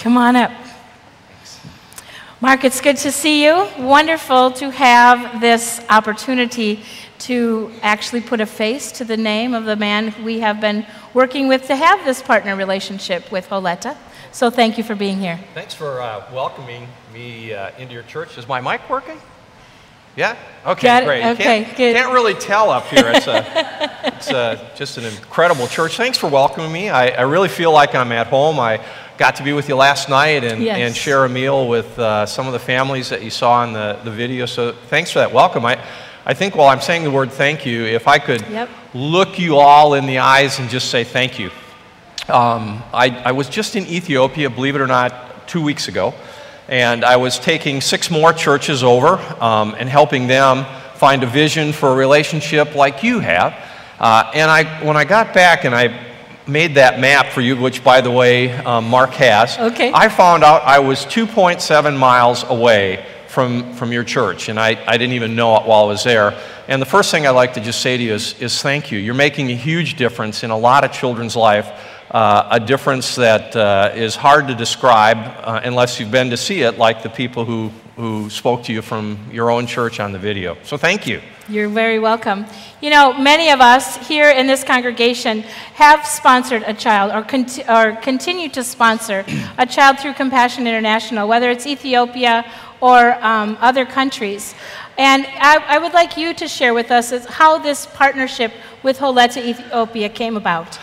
Come on up. Mark, it's good to see you. Wonderful to have this opportunity to actually put a face to the name of the man we have been working with to have this partner relationship with Holetta. So thank you for being here. Thanks for welcoming me into your church. Is my mic working? Yeah? Okay, great. Okay, good. Can't really tell up here. It's just an incredible church. Thanks for welcoming me. I really feel like I'm at home. I got to be with you last night and share a meal with some of the families that you saw in the video. So thanks for that welcome. I think while I'm saying the word thank you, if I could look you all in the eyes and just say thank you. I was just in Ethiopia, believe it or not, 2 weeks ago. And I was taking 6 more churches over and helping them find a vision for a relationship like you have. When I got back and I made that map for you, which, by the way, Mark has, I found out I was 2.7 miles away from your church, and I didn't even know it while I was there. And the first thing I'd like to just say to you is thank you. You're making a huge difference in a lot of children's life, a difference that is hard to describe unless you've been to see it, like the people who spoke to you from your own church on the video. So thank you. You're very welcome. You know, many of us here in this congregation have sponsored a child or continue to sponsor a child through Compassion International, whether it's Ethiopia or other countries. And I would like you to share with us how this partnership with Holetta Ethiopia came about.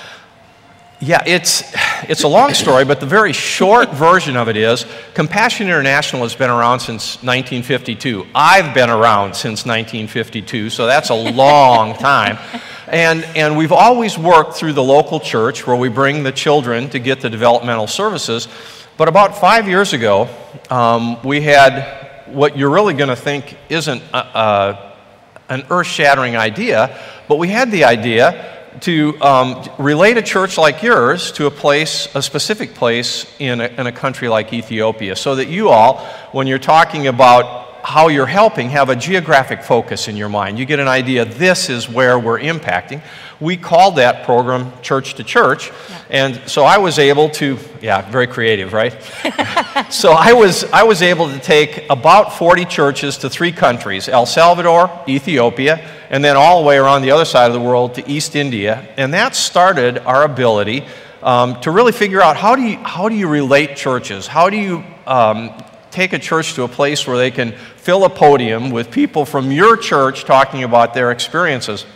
Yeah, it's a long story, but the very short version of it is Compassion International has been around since 1952. I've been around since 1952, so that's a long time. And we've always worked through the local church where we bring the children to get the developmental services. But about 5 years ago, we had what you're really going to think isn't an earth-shattering idea, but we had the idea to relate a church like yours to a specific place in a country like Ethiopia, so that you all, when you're talking about how you're helping, have a geographic focus in your mind. You get an idea, this is where we're impacting. We called that program Church to Church, and so I was able to, very creative, right? So I was able to take about 40 churches to 3 countries, El Salvador, Ethiopia, and then all the way around the other side of the world to East India, and that started our ability to really figure out how do you relate churches? How do you take a church to a place where they can fill a podium with people from your church talking about their experiences?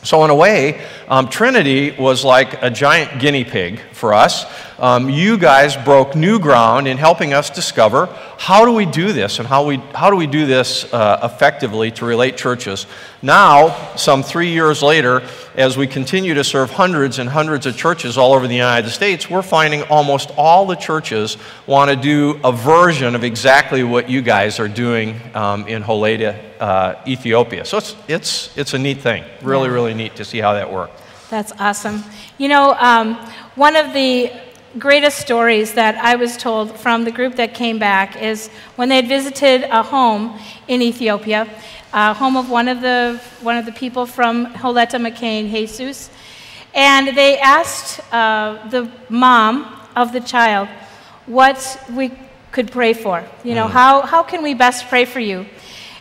So in a way, Trinity was like a giant guinea pig for us. You guys broke new ground in helping us discover how do we do this and how do we do this effectively to relate churches. Now, some 3 years later, as we continue to serve hundreds and hundreds of churches all over the United States, we're finding almost all the churches want to do a version of exactly what you guys are doing in Holetta, Ethiopia. So it's a neat thing, really neat to see how that worked. That's awesome. You know, one of the greatest stories that I was told from the group that came back is when they had visited a home in Ethiopia, home of one of the people from Holetta McCain, Jesus, and they asked the mom of the child what we could pray for. You know, how can we best pray for you?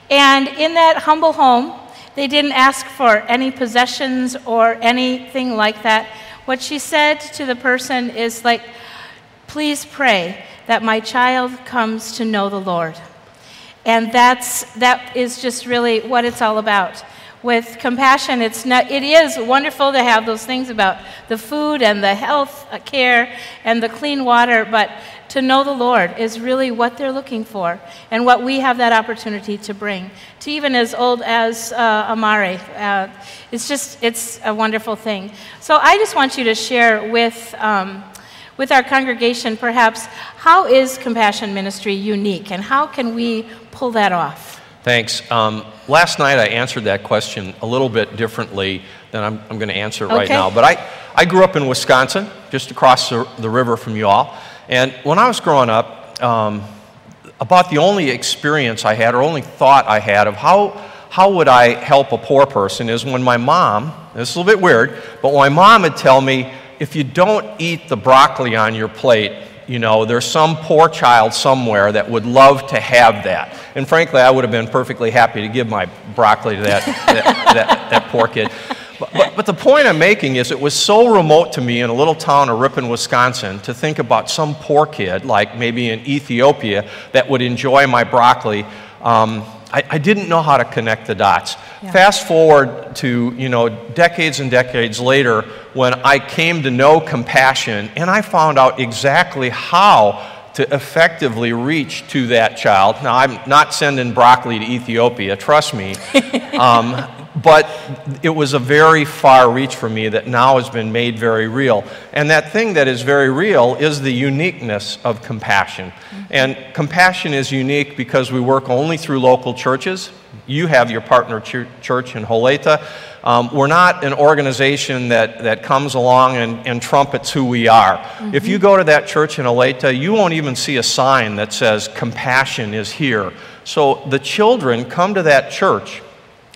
And in that humble home, they didn't ask for any possessions or anything like that. What she said to the person is like, please pray that my child comes to know the Lord. And that is just really what it's all about. With Compassion, it is wonderful to have those things about the food and the health care and the clean water, but to know the Lord is really what they're looking for and what we have that opportunity to bring to even as old as Amare. It's a wonderful thing. So I just want you to share with our congregation perhaps how is Compassion Ministry unique and how can we pull that off? Thanks. Last night I answered that question a little bit differently than I'm going to answer it right now. But I grew up in Wisconsin, just across the river from you all. And when I was growing up, about the only experience I had or only thought I had of how would I help a poor person is when my mom, this is a little bit weird, but when my mom would tell me, if you don't eat the broccoli on your plate, you know, there's some poor child somewhere that would love to have that. And frankly, I would have been perfectly happy to give my broccoli to that poor kid. But the point I'm making is it was so remote to me in a little town of Ripon, Wisconsin, to think about some poor kid, like maybe in Ethiopia, that would enjoy my broccoli. I didn't know how to connect the dots. Yeah. Fast forward to, you know, decades and decades later, when I came to know compassion, and I found out exactly how to effectively reach to that child. Now, I'm not sending broccoli to Ethiopia, trust me. But it was a very far reach for me that now has been made very real. And that thing that is very real is the uniqueness of compassion. Mm-hmm. And compassion is unique because we work only through local churches. You have your partner church in Holeta. We're not an organization that comes along and trumpets who we are. Mm-hmm. If you go to that church in Holeta, you won't even see a sign that says compassion is here. So the children come to that church,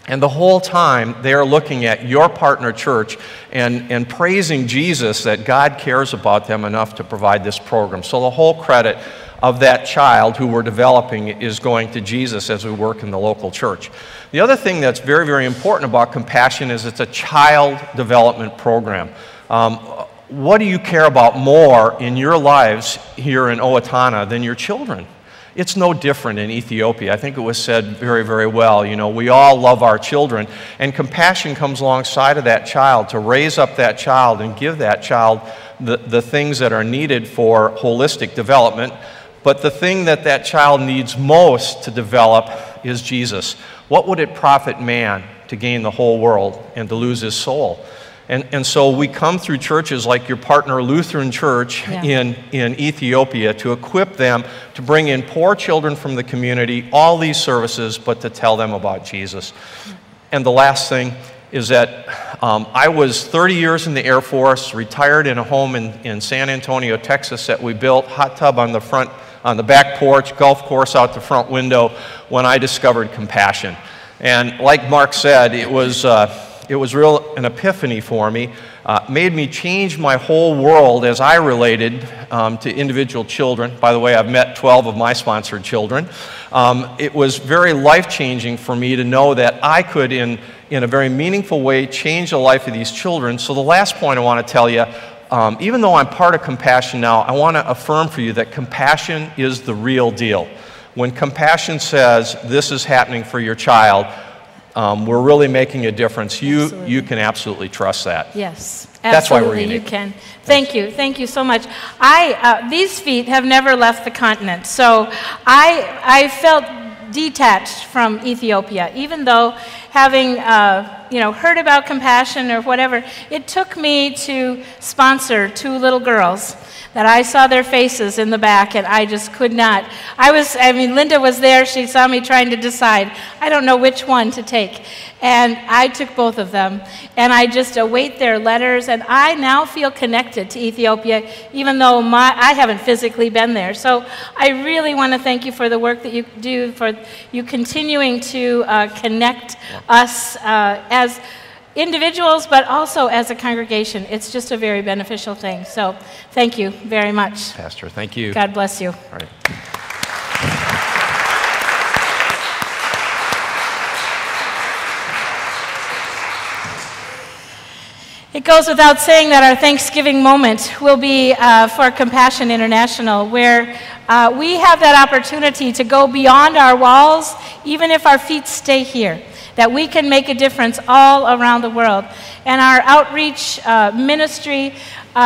and the whole time, they are looking at your partner church and praising Jesus that God cares about them enough to provide this program. So the whole credit of that child who we're developing is going to Jesus as we work in the local church. The other thing that's very, very important about compassion is it's a child development program. What do you care about more in your lives here in Owatonna than your children? It's no different in Ethiopia. I think it was said very, very well. You know, we all love our children, and compassion comes alongside of that child to raise up that child and give that child the things that are needed for holistic development. But the thing that that child needs most to develop is Jesus. What would it profit man to gain the whole world and to lose his soul? And so we come through churches like your partner Lutheran Church in Ethiopia to equip them to bring in poor children from the community, all these services, but to tell them about Jesus. And the last thing is that I was 30 years in the Air Force, retired in a home in San Antonio, Texas that we built, hot tub on the back porch, golf course out the front window, when I discovered compassion. And like Mark said, it was an epiphany for me, made me change my whole world as I related to individual children. By the way, I've met 12 of my sponsored children. It was very life-changing for me to know that I could, in a very meaningful way, change the life of these children. So the last point I want to tell you, even though I'm part of Compassion now, I want to affirm for you that compassion is the real deal. When Compassion says this is happening for your child, we're really making a difference. You can absolutely trust that. Yes, absolutely. That's why we're unique. You can. Thank you so much. These feet have never left the continent, so I felt detached from Ethiopia, even though having heard about Compassion or whatever, it took me to sponsor 2 little girls that I saw their faces in the back, and I just could not. Linda was there. She saw me trying to decide. I don't know which one to take. And I took both of them, and I just await their letters, and I now feel connected to Ethiopia, even though I haven't physically been there. So I really want to thank you for the work that you do, for you continuing to connect us as individuals, but also as a congregation. It's just a very beneficial thing. So thank you very much. Pastor, thank you. God bless you. All right. It goes without saying that our Thanksgiving moment will be for Compassion International, where we have that opportunity to go beyond our walls, even if our feet stay here, that we can make a difference all around the world. And our outreach ministry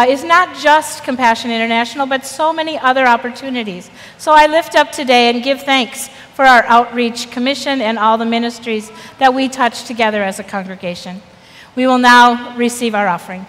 is not just Compassion International, but so many other opportunities. So I lift up today and give thanks for our outreach commission and all the ministries that we touch together as a congregation. We will now receive our offering.